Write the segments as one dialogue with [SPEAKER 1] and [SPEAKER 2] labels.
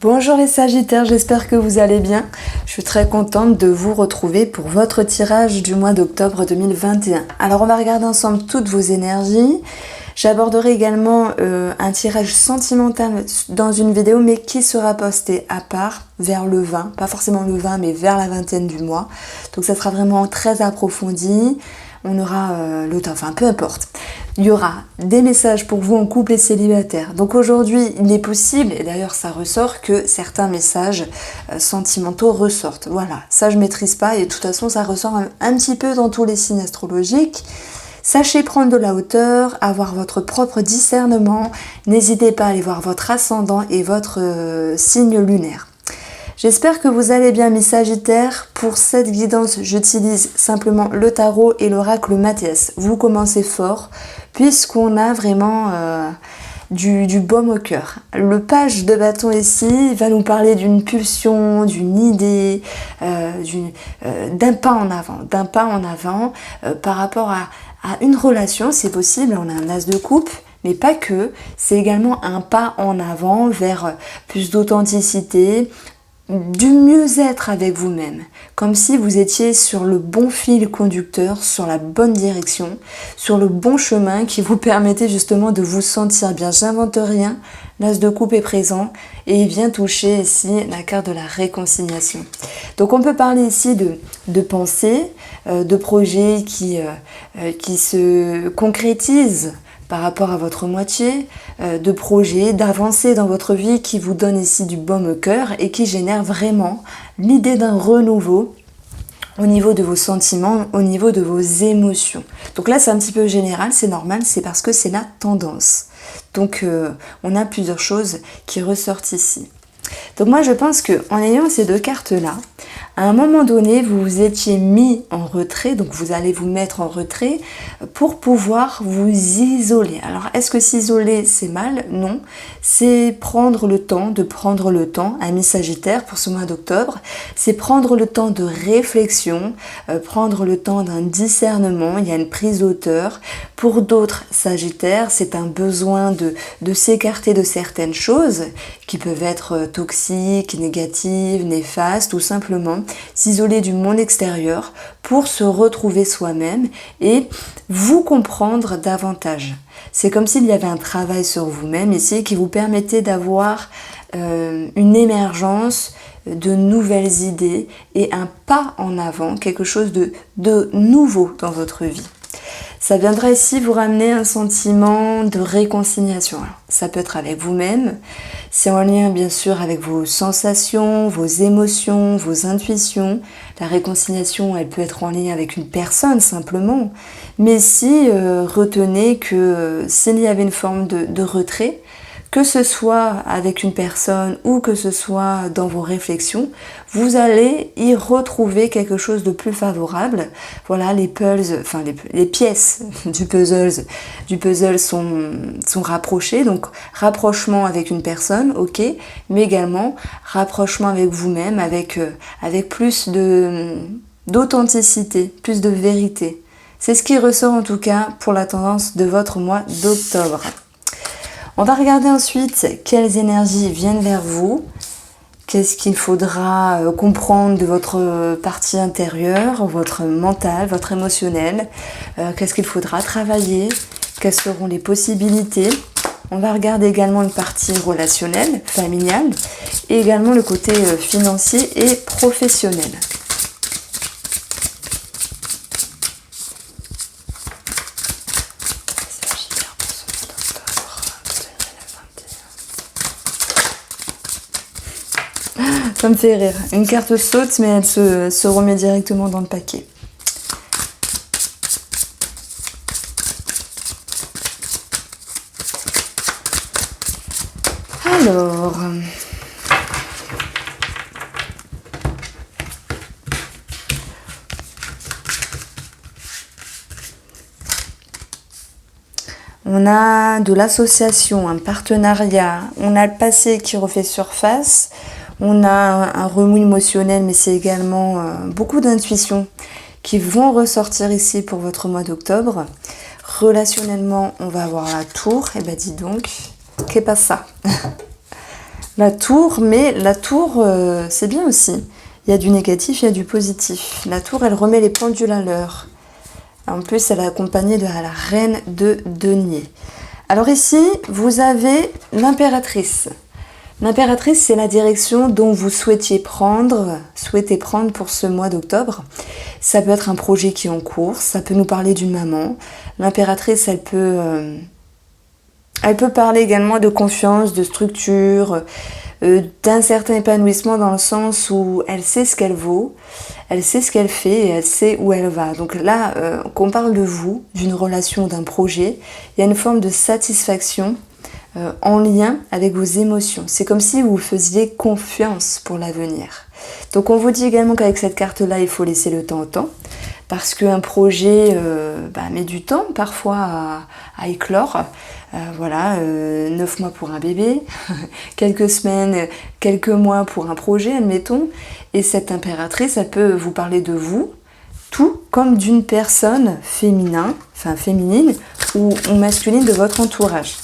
[SPEAKER 1] Bonjour les Sagittaires, j'espère que vous allez bien. Je suis très contente de vous retrouver pour votre tirage du mois d'octobre 2021. Alors on va regarder ensemble toutes vos énergies. J'aborderai également un tirage sentimental dans une vidéo mais qui sera posté à part vers le 20, pas forcément le 20 mais vers la vingtaine du mois. Donc ça sera vraiment très approfondi. On aura le temps, enfin peu importe. Il y aura des messages pour vous en couple et célibataire. Donc aujourd'hui, il est possible, et d'ailleurs ça ressort, que certains messages sentimentaux ressortent. Voilà, ça je maîtrise pas et de toute façon ça ressort un petit peu dans tous les signes astrologiques. Sachez prendre de la hauteur, avoir votre propre discernement. N'hésitez pas à aller voir votre ascendant et votre signe lunaire. J'espère que vous allez bien mes Sagittaires. Pour cette guidance, j'utilise simplement le tarot et l'oracle Mathias. Vous commencez fort puisqu'on a vraiment du baume au cœur. Le page de bâton ici va nous parler d'une pulsion, d'une idée, d'un pas en avant, par rapport à une relation, c'est possible. On a un as de coupe. Mais pas que, c'est également un pas en avant vers plus d'authenticité, du mieux-être avec vous-même, comme si vous étiez sur le bon fil conducteur, sur la bonne direction, sur le bon chemin qui vous permettait justement de vous sentir bien. J'invente rien, l'as de coupe est présent et il vient toucher ici la carte de la réconciliation. Donc on peut parler ici de pensées, de projets qui se concrétisent par rapport à votre moitié, de projets, d'avancées dans votre vie qui vous donnent ici du baume au cœur et qui génèrent vraiment l'idée d'un renouveau au niveau de vos sentiments, au niveau de vos émotions. Donc là c'est un petit peu général, c'est normal, c'est parce que c'est la tendance. Donc on a plusieurs choses qui ressortent ici. Donc moi je pense que en ayant ces deux cartes là, à un moment donné vous vous étiez mis en retrait, donc vous allez vous mettre en retrait pour pouvoir vous isoler. Alors est-ce que s'isoler c'est mal? Non, c'est prendre le temps, ami Sagittaire pour ce mois d'octobre, c'est prendre le temps de réflexion, prendre le temps d'un discernement, il y a une prise d'auteur. Pour d'autres Sagittaires c'est un besoin de s'écarter de certaines choses qui peuvent être toxiques, négatives, néfastes, tout simplement s'isoler du monde extérieur pour se retrouver soi-même et vous comprendre davantage. C'est comme s'il y avait un travail sur vous-même ici qui vous permettait d'avoir une émergence de nouvelles idées et un pas en avant, quelque chose de nouveau dans votre vie. Ça viendra ici vous ramener un sentiment de réconciliation. Alors, ça peut être avec vous-même, c'est en lien bien sûr avec vos sensations, vos émotions, vos intuitions. La réconciliation, elle peut être en lien avec une personne simplement. Mais si retenez que s'il y avait une forme de retrait, que ce soit avec une personne ou que ce soit dans vos réflexions, vous allez y retrouver quelque chose de plus favorable. Voilà, les pièces du puzzle sont rapprochées. Donc, rapprochement avec une personne, ok, mais également rapprochement avec vous-même, avec plus d'authenticité, plus de vérité. C'est ce qui ressort en tout cas pour la tendance de votre mois d'octobre. On va regarder ensuite quelles énergies viennent vers vous, qu'est-ce qu'il faudra comprendre de votre partie intérieure, votre mental, votre émotionnel, qu'est-ce qu'il faudra travailler, quelles seront les possibilités. On va regarder également une partie relationnelle, familiale, et également le côté financier et professionnel. Ça me fait rire. Une carte saute, mais elle se remet directement dans le paquet. Alors... on a de l'association, un partenariat, on a le passé qui refait surface, on a un remous émotionnel, mais c'est également beaucoup d'intuition qui vont ressortir ici pour votre mois d'octobre. Relationnellement, on va avoir la tour, et ben dis donc, qu'est pas ça? La tour, mais la tour, c'est bien aussi. Il y a du négatif, il y a du positif. La tour, elle remet les pendules à l'heure. En plus, elle est accompagnée de la reine de denier. Alors ici, vous avez l'impératrice. L'impératrice, c'est la direction dont vous souhaitez prendre pour ce mois d'octobre. Ça peut être un projet qui est en cours, ça peut nous parler d'une maman. L'impératrice, elle peut parler également de confiance, de structure, d'un certain épanouissement dans le sens où elle sait ce qu'elle vaut, elle sait ce qu'elle fait et elle sait où elle va. Donc là, qu'on parle de vous, d'une relation, d'un projet, il y a une forme de satisfaction en lien avec vos émotions. C'est comme si vous faisiez confiance pour l'avenir. Donc on vous dit également qu'avec cette carte-là, il faut laisser le temps au temps, parce qu'un projet met du temps parfois à éclore. 9 mois pour un bébé, quelques semaines, quelques mois pour un projet, admettons. Et cette impératrice, elle peut vous parler de vous, tout comme d'une personne féminine ou masculine de votre entourage.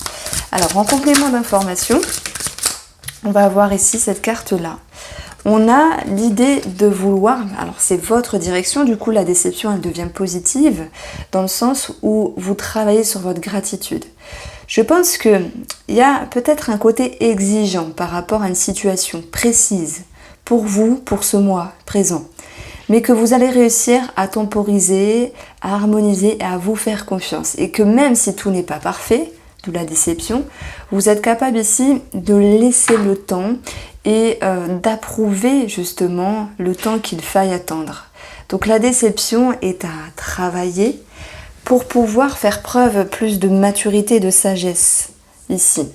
[SPEAKER 1] Alors, en complément d'information, on va avoir ici cette carte-là. On a l'idée de vouloir, alors c'est votre direction, du coup la déception elle devient positive dans le sens où vous travaillez sur votre gratitude. Je pense qu'il y a peut-être un côté exigeant par rapport à une situation précise pour vous, pour ce mois présent, mais que vous allez réussir à temporiser, à harmoniser et à vous faire confiance. Et que même si tout n'est pas parfait, d'où la déception, vous êtes capable ici de laisser le temps et d'approuver justement le temps qu'il faille attendre. Donc la déception est à travailler pour pouvoir faire preuve plus de maturité et de sagesse ici.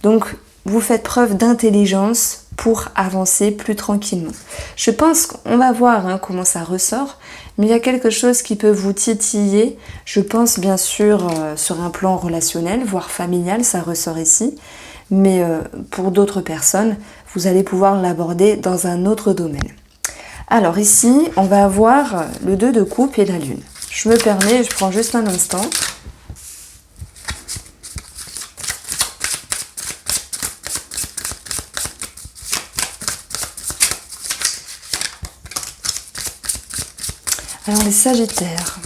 [SPEAKER 1] Donc vous faites preuve d'intelligence pour avancer plus tranquillement. Je pense qu'on va voir comment ça ressort, mais il y a quelque chose qui peut vous titiller. Je pense bien sûr sur un plan relationnel, voire familial, ça ressort ici. Mais pour d'autres personnes, vous allez pouvoir l'aborder dans un autre domaine. Alors ici, on va avoir le 2 de coupe et la lune. Je me permets, je prends juste un instant. Alors les Sagittaires.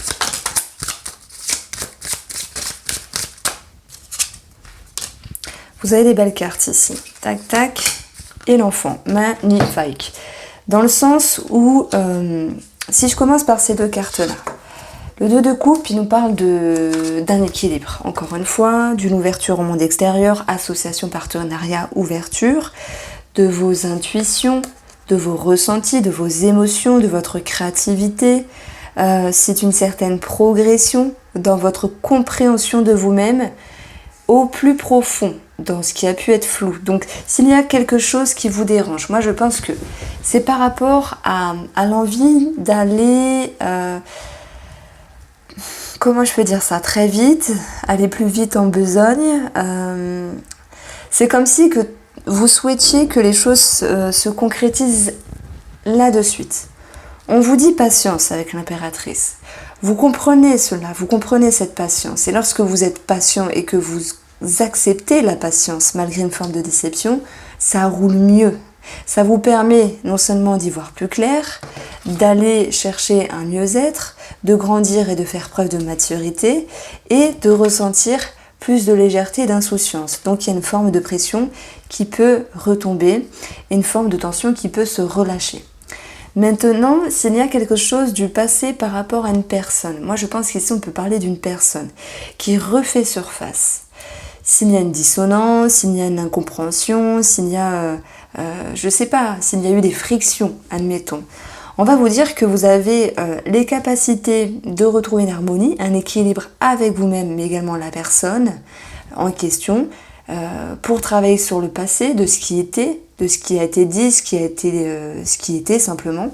[SPEAKER 1] Vous avez des belles cartes ici. Tac, tac. Et l'enfant. Magnifique. Dans le sens où, si je commence par ces deux cartes-là, le 2 de coupe, il nous parle d'un équilibre. Encore une fois, d'une ouverture au monde extérieur, association, partenariat, ouverture, de vos intuitions, de vos ressentis, de vos émotions, de votre créativité. C'est une certaine progression dans votre compréhension de vous-même au plus profond, dans ce qui a pu être flou. Donc, s'il y a quelque chose qui vous dérange, moi je pense que c'est par rapport à l'envie d'aller, comment je peux dire ça, très vite, aller plus vite en besogne. C'est comme si que vous souhaitiez que les choses se concrétisent là de suite. On vous dit patience avec l'impératrice. Vous comprenez cela, vous comprenez cette patience. Et lorsque vous êtes patient et que vous acceptez la patience malgré une forme de déception, ça roule mieux. Ça vous permet non seulement d'y voir plus clair, d'aller chercher un mieux-être, de grandir et de faire preuve de maturité et de ressentir plus de légèreté et d'insouciance. Donc il y a une forme de pression qui peut retomber et une forme de tension qui peut se relâcher. Maintenant, s'il y a quelque chose du passé par rapport à une personne, moi je pense qu'ici on peut parler d'une personne qui refait surface. S'il y a une dissonance, s'il y a une incompréhension, s'il y a, je sais pas, s'il y a eu des frictions, admettons, on va vous dire que vous avez les capacités de retrouver une harmonie, un équilibre avec vous-même, mais également la personne en question, pour travailler sur le passé, de ce qui était, de ce qui a été dit, ce qui était simplement.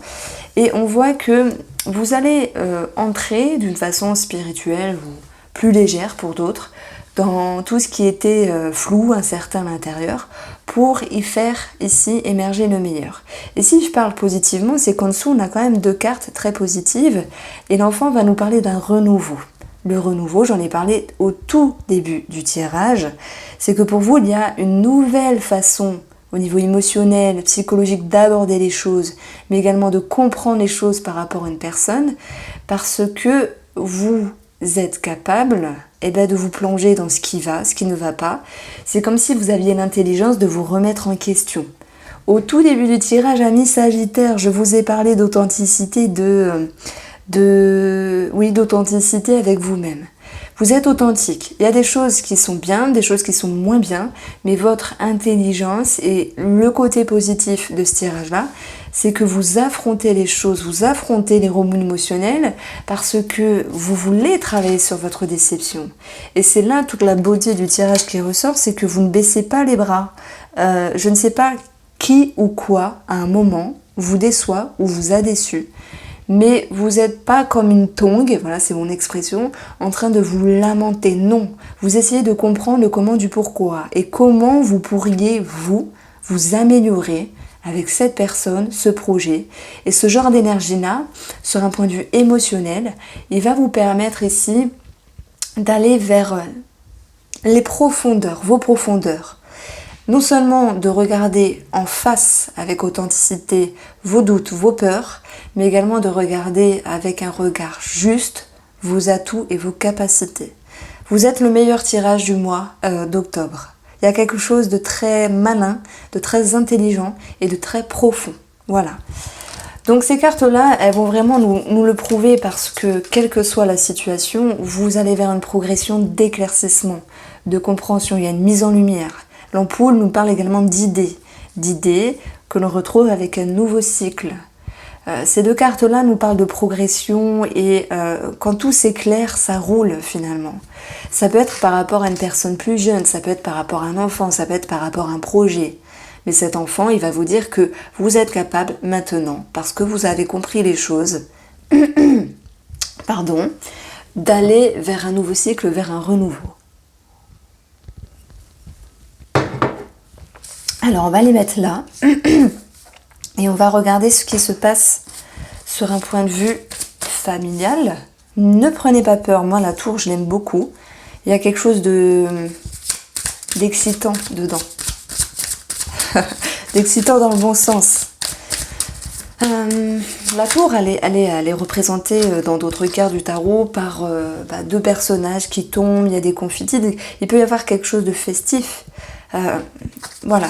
[SPEAKER 1] Et on voit que vous allez entrer d'une façon spirituelle ou plus légère pour d'autres, dans tout ce qui était flou, incertain à l'intérieur, pour y faire ici émerger le meilleur. Et si je parle positivement, c'est qu'en dessous, on a quand même deux cartes très positives, et l'enfant va nous parler d'un renouveau. Le renouveau, j'en ai parlé au tout début du tirage, c'est que pour vous, il y a une nouvelle façon au niveau émotionnel, psychologique, d'aborder les choses, mais également de comprendre les choses par rapport à une personne, parce que vous êtes capable de vous plonger dans ce qui va, ce qui ne va pas. C'est comme si vous aviez l'intelligence de vous remettre en question. Au tout début du tirage, amis Sagittaire, je vous ai parlé d'authenticité, d'authenticité avec vous-même. Vous êtes authentique. Il y a des choses qui sont bien, des choses qui sont moins bien, mais votre intelligence et le côté positif de ce tirage-là, c'est que vous affrontez les choses, vous affrontez les remous émotionnels parce que vous voulez travailler sur votre déception. Et c'est là toute la beauté du tirage qui ressort, c'est que vous ne baissez pas les bras. Je ne sais pas qui ou quoi, à un moment, vous déçoit ou vous a déçu. Mais vous n'êtes pas comme une tongue, voilà c'est mon expression, en train de vous lamenter. Non, vous essayez de comprendre le comment du pourquoi et comment vous pourriez vous améliorer avec cette personne, ce projet. Et ce genre d'énergie-là, sur un point de vue émotionnel, il va vous permettre ici d'aller vers les profondeurs, vos profondeurs. Non seulement de regarder en face avec authenticité vos doutes, vos peurs, mais également de regarder avec un regard juste vos atouts et vos capacités. Vous êtes le meilleur tirage du mois d'octobre. Il y a quelque chose de très malin, de très intelligent et de très profond. Voilà. Donc ces cartes-là, elles vont vraiment nous le prouver parce que, quelle que soit la situation, vous allez vers une progression d'éclaircissement, de compréhension. Il y a une mise en lumière. L'ampoule nous parle également d'idées que l'on retrouve avec un nouveau cycle. Ces deux cartes-là nous parlent de progression et quand tout s'éclaire, ça roule finalement. Ça peut être par rapport à une personne plus jeune, ça peut être par rapport à un enfant, ça peut être par rapport à un projet. Mais cet enfant, il va vous dire que vous êtes capable maintenant, parce que vous avez compris les choses, d'aller vers un nouveau cycle, vers un renouveau. Alors on va les mettre là et on va regarder ce qui se passe sur un point de vue familial. Ne prenez pas peur, moi la tour je l'aime beaucoup. Il y a quelque chose d'excitant dedans. D'excitant dans le bon sens. La tour elle est représentée dans d'autres cartes du tarot par deux personnages qui tombent, il y a des confettis, il peut y avoir quelque chose de festif. Voilà.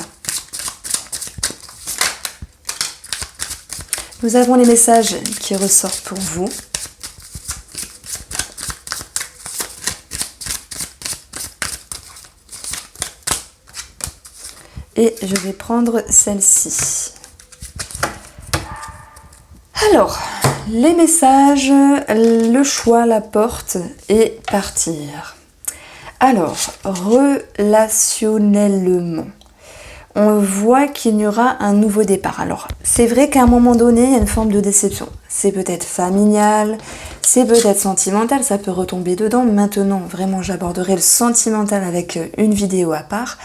[SPEAKER 1] Nous avons les messages qui ressortent pour vous. Et je vais prendre celle-ci. Alors, les messages, le choix, la porte et partir. Alors, relationnellement, on voit qu'il y aura un nouveau départ. Alors, c'est vrai qu'à un moment donné, il y a une forme de déception. C'est peut-être familial, c'est peut-être sentimental, ça peut retomber dedans. Maintenant, vraiment, j'aborderai le sentimental avec une vidéo à part.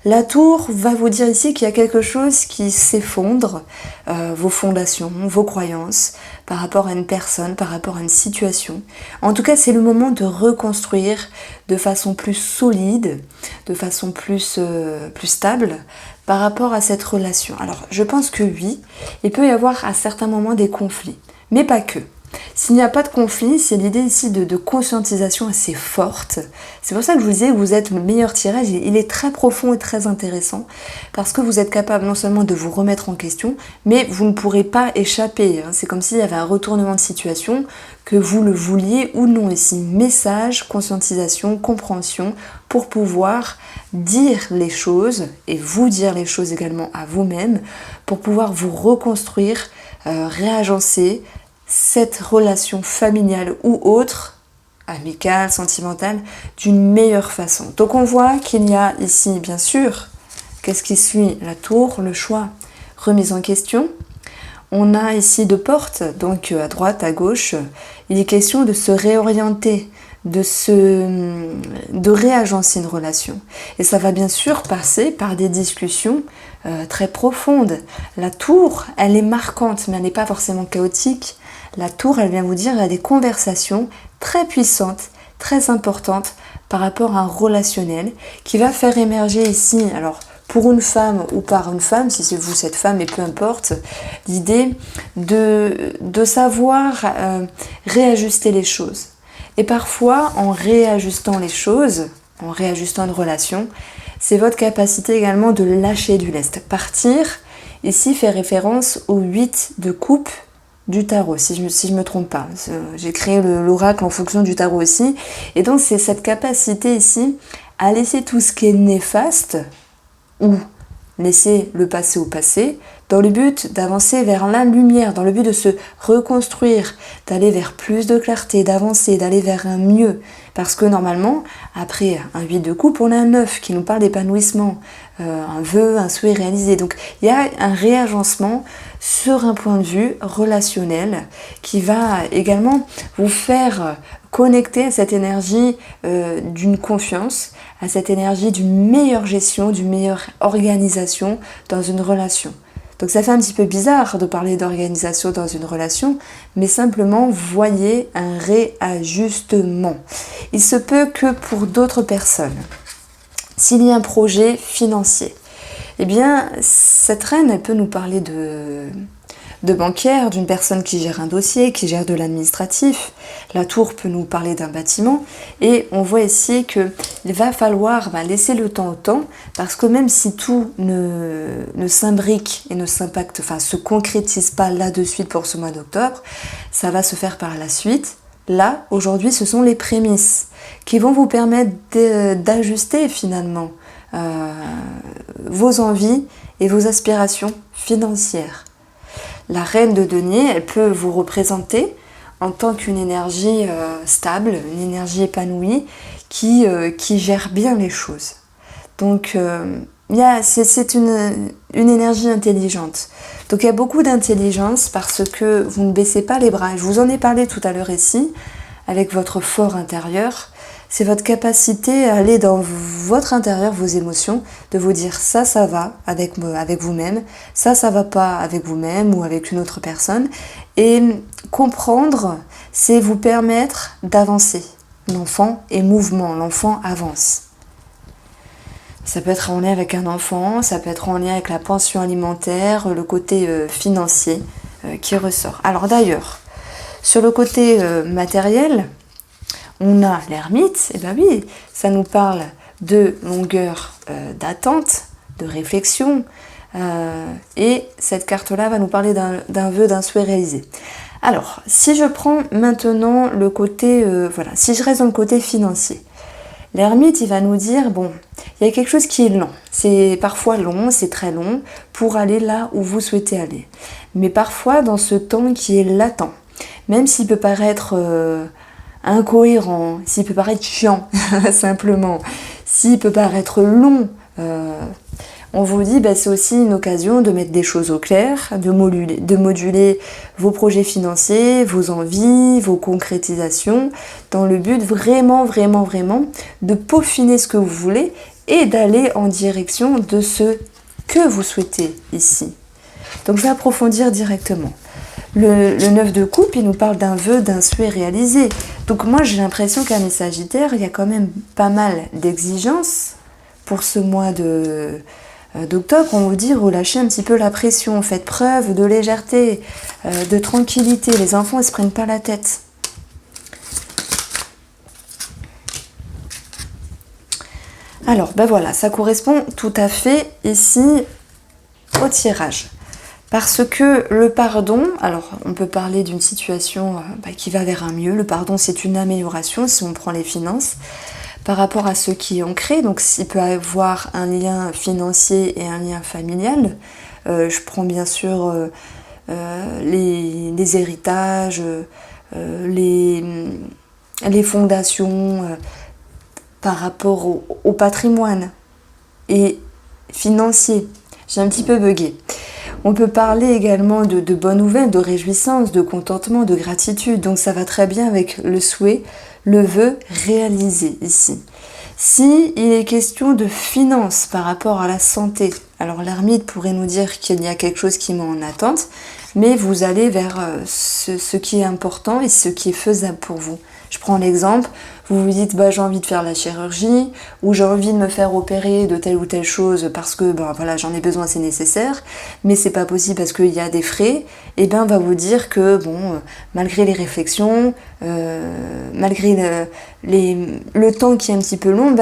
[SPEAKER 1] La tour va vous dire ici qu'il y a quelque chose qui s'effondre, vos fondations, vos croyances, par rapport à une personne, par rapport à une situation. En tout cas, c'est le moment de reconstruire de façon plus solide, de façon plus stable, par rapport à cette relation. Alors, je pense que oui, il peut y avoir à certains moments des conflits, mais pas que. S'il n'y a pas de conflit, c'est l'idée ici de conscientisation assez forte. C'est pour ça que je vous disais que vous êtes le meilleur tirage. Il est très profond et très intéressant parce que vous êtes capable non seulement de vous remettre en question, mais vous ne pourrez pas échapper. C'est comme s'il y avait un retournement de situation, que vous le vouliez ou non. Ici, message, conscientisation, compréhension pour pouvoir dire les choses et vous dire les choses également à vous-même pour pouvoir vous reconstruire, réagencer cette relation familiale ou autre, amicale, sentimentale, d'une meilleure façon. Donc on voit qu'il y a ici, bien sûr, qu'est-ce qui suit? La tour, le choix, remise en question. On a ici deux portes, donc à droite, à gauche. Il est question de se réorienter, de réagencer une relation. Et ça va bien sûr passer par des discussions très profondes. La tour, elle est marquante, mais elle n'est pas forcément chaotique. La tour, elle vient vous dire, il y a des conversations très puissantes, très importantes par rapport à un relationnel qui va faire émerger ici, alors pour une femme ou par une femme, si c'est vous cette femme, et peu importe, l'idée de savoir réajuster les choses. Et parfois, en réajustant les choses, en réajustant une relation, c'est votre capacité également de lâcher du lest. Partir, ici, fait référence au 8 de coupe du tarot, si je me trompe pas. J'ai créé l'oracle en fonction du tarot aussi. Et donc, c'est cette capacité ici à laisser tout ce qui est néfaste ou laisser le passé au passé, dans le but d'avancer vers la lumière, dans le but de se reconstruire, d'aller vers plus de clarté, d'avancer, d'aller vers un mieux. Parce que normalement, après un 8 de coupe, on a un 9 qui nous parle d'épanouissement, un vœu, un souhait réalisé. Donc il y a un réagencement sur un point de vue relationnel qui va également vous faire connecter à cette énergie d'une confiance, à cette énergie d'une meilleure gestion, d'une meilleure organisation dans une relation. Donc ça fait un petit peu bizarre de parler d'organisation dans une relation, mais simplement voyez un réajustement. Il se peut que pour d'autres personnes, s'il y a un projet financier, eh bien cette reine, elle peut nous parler de banquière, d'une personne qui gère un dossier, qui gère de l'administratif. La tour peut nous parler d'un bâtiment. Et on voit ici qu'il va falloir laisser le temps au temps, parce que même si tout ne s'imbrique et ne s'impacte, enfin se concrétise pas là de suite pour ce mois d'octobre, ça va se faire par la suite. Là, aujourd'hui, ce sont les prémices qui vont vous permettre d'ajuster finalement vos envies et vos aspirations financières. La reine de denier, elle peut vous représenter en tant qu'une énergie stable, une énergie épanouie qui gère bien les choses. Donc, c'est une énergie intelligente. Donc, il y a beaucoup d'intelligence parce que vous ne baissez pas les bras. Je vous en ai parlé tout à l'heure ici, avec votre fort intérieur. C'est votre capacité à aller dans votre intérieur, vos émotions, de vous dire ça va avec vous-même, ça va pas avec vous-même ou avec une autre personne. Et comprendre, c'est vous permettre d'avancer. L'enfant est mouvement, l'enfant avance. Ça peut être en lien avec un enfant, ça peut être en lien avec la pension alimentaire, le côté financier qui ressort. Alors d'ailleurs, sur le côté matériel, on a l'ermite, et bien oui, ça nous parle de longueur d'attente, de réflexion, et cette carte-là va nous parler d'un vœu, d'un souhait réalisé. Alors, si je prends maintenant le côté, si je reste dans le côté financier, l'ermite, il va nous dire, bon, il y a quelque chose qui est lent, c'est parfois long, c'est très long, pour aller là où vous souhaitez aller. Mais parfois, dans ce temps qui est latent, même s'il peut paraître incohérent, s'il peut paraître chiant, simplement, s'il peut paraître long, on vous dit c'est aussi une occasion de mettre des choses au clair, de moduler vos projets financiers, vos envies, vos concrétisations, dans le but vraiment de peaufiner ce que vous voulez et d'aller en direction de ce que vous souhaitez ici. Donc je vais approfondir directement. Le 9 de coupe, il nous parle d'un vœu, d'un souhait réalisé. Donc moi, j'ai l'impression qu'à mes Sagittaires, il y a quand même pas mal d'exigences pour ce mois d'octobre. On vous dit, relâchez un petit peu la pression, faites preuve de légèreté, de tranquillité. Les enfants, ils se prennent pas la tête. Alors, voilà, ça correspond tout à fait ici au tirage. Parce que le pardon, alors on peut parler d'une situation qui va vers un mieux. Le pardon, c'est une amélioration si on prend les finances par rapport à ce qui est ancré. Donc s'il peut avoir un lien financier et un lien familial, je prends bien sûr les héritages, les fondations par rapport au patrimoine et financier. J'ai un petit peu bugué. On peut parler également de bonnes nouvelles, de réjouissance, de contentement, de gratitude. Donc ça va très bien avec le souhait, le vœu réalisé ici. Si il est question de finances par rapport à la santé, alors l'ermite pourrait nous dire qu'il y a quelque chose qui met en attente, mais vous allez vers ce qui est important et ce qui est faisable pour vous. Je prends l'exemple, vous vous dites j'ai envie de faire la chirurgie, ou j'ai envie de me faire opérer de telle ou telle chose parce que voilà, j'en ai besoin, c'est nécessaire, mais c'est pas possible parce qu'il y a des frais, et on va vous dire que malgré les réflexions, malgré le temps qui est un petit peu long,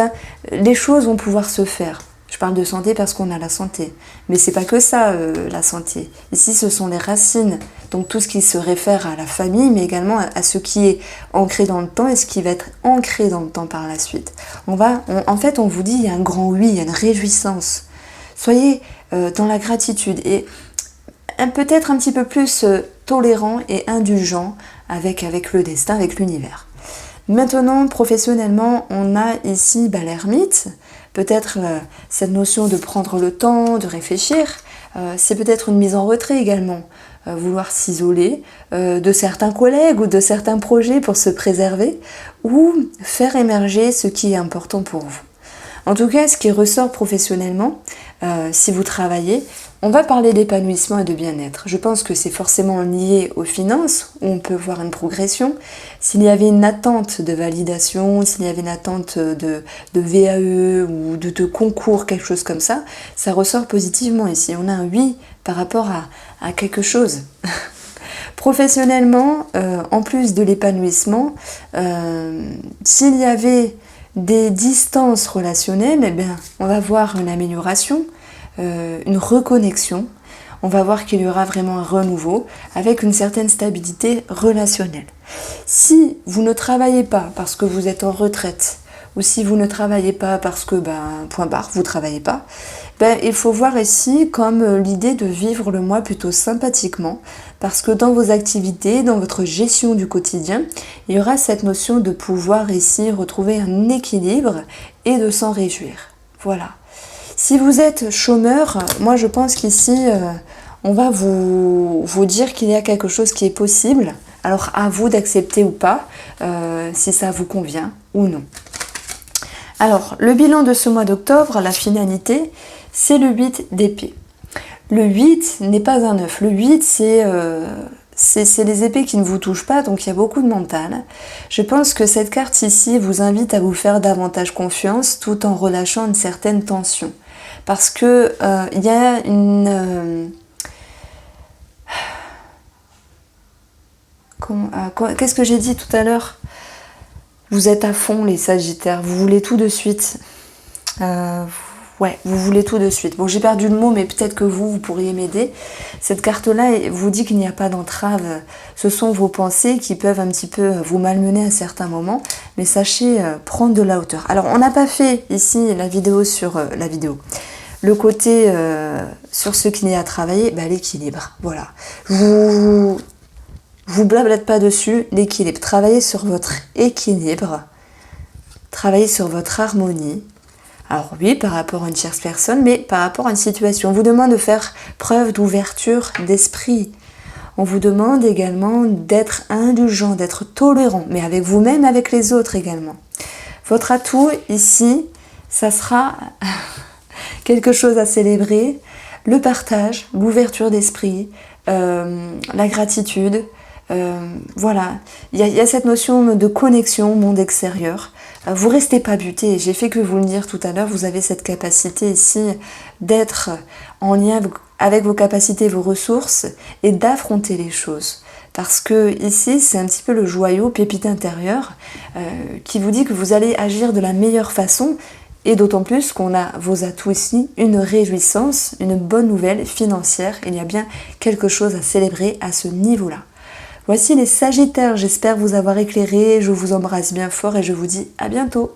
[SPEAKER 1] les choses vont pouvoir se faire. Je parle de santé parce qu'on a la santé. Mais c'est pas que ça, la santé. Ici, ce sont les racines. Donc tout ce qui se réfère à la famille, mais également à ce qui est ancré dans le temps et ce qui va être ancré dans le temps par la suite. En fait, on vous dit, il y a un grand oui, il y a une réjouissance. Soyez dans la gratitude et peut-être un petit peu plus tolérant et indulgent avec le destin, avec l'univers. Maintenant, professionnellement, on a ici l'ermite. Peut-être cette notion de prendre le temps, de réfléchir, c'est peut-être une mise en retrait également, vouloir s'isoler de certains collègues ou de certains projets pour se préserver ou faire émerger ce qui est important pour vous. En tout cas, ce qui ressort professionnellement, si vous travaillez, on va parler d'épanouissement et de bien-être. Je pense que c'est forcément lié aux finances, où on peut voir une progression. S'il y avait une attente de validation, s'il y avait une attente de VAE ou de concours, quelque chose comme ça, ça ressort positivement ici. On a un oui par rapport à quelque chose. Professionnellement, en plus de l'épanouissement, s'il y avait des distances relationnelles, on va voir une amélioration, une reconnexion. On va voir qu'il y aura vraiment un renouveau avec une certaine stabilité relationnelle. Si vous ne travaillez pas parce que vous êtes en retraite, ou si vous ne travaillez pas parce que, point barre, vous ne travaillez pas, il faut voir ici comme l'idée de vivre le mois plutôt sympathiquement, parce que dans vos activités, dans votre gestion du quotidien, il y aura cette notion de pouvoir ici retrouver un équilibre et de s'en réjouir. Voilà. Si vous êtes chômeur, moi je pense qu'ici, on va vous dire qu'il y a quelque chose qui est possible. Alors à vous d'accepter ou pas, si ça vous convient ou non. Alors, le bilan de ce mois d'octobre, la finalité, c'est le 8 d'épée. Le 8 n'est pas un 9. Le 8, c'est les épées qui ne vous touchent pas, donc il y a beaucoup de mental. Je pense que cette carte ici vous invite à vous faire davantage confiance tout en relâchant une certaine tension. Parce que il y a une... Qu'est-ce que j'ai dit tout à l'heure ? Vous êtes à fond les Sagittaires, vous voulez tout de suite. Ouais, vous voulez tout de suite. Bon, j'ai perdu le mot, mais peut-être que vous pourriez m'aider. Cette carte-là vous dit qu'il n'y a pas d'entrave. Ce sont vos pensées qui peuvent un petit peu vous malmener à certains moments, mais sachez prendre de la hauteur. Alors, on n'a pas fait ici la vidéo sur la vidéo. Le côté sur ce qu'il y a à travailler, l'équilibre. Voilà. Vous blablate pas dessus, l'équilibre. Travaillez sur votre équilibre. Travaillez sur votre harmonie. Alors oui, par rapport à une tierce personne, mais par rapport à une situation. On vous demande de faire preuve d'ouverture d'esprit. On vous demande également d'être indulgent, d'être tolérant, mais avec vous-même, avec les autres également. Votre atout ici, ça sera quelque chose à célébrer. Le partage, l'ouverture d'esprit, la gratitude. Voilà, il y a cette notion de connexion au monde extérieur. Vous restez pas buté, j'ai fait que vous le dire tout à l'heure, vous avez cette capacité ici d'être en lien avec vos capacités, vos ressources et d'affronter les choses. Parce que ici, c'est un petit peu le joyau, pépite intérieur, qui vous dit que vous allez agir de la meilleure façon. Et d'autant plus qu'on a vos atouts ici, une réjouissance, une bonne nouvelle financière. Il y a bien quelque chose à célébrer à ce niveau-là. Voici les Sagittaires, j'espère vous avoir éclairé, je vous embrasse bien fort et je vous dis à bientôt.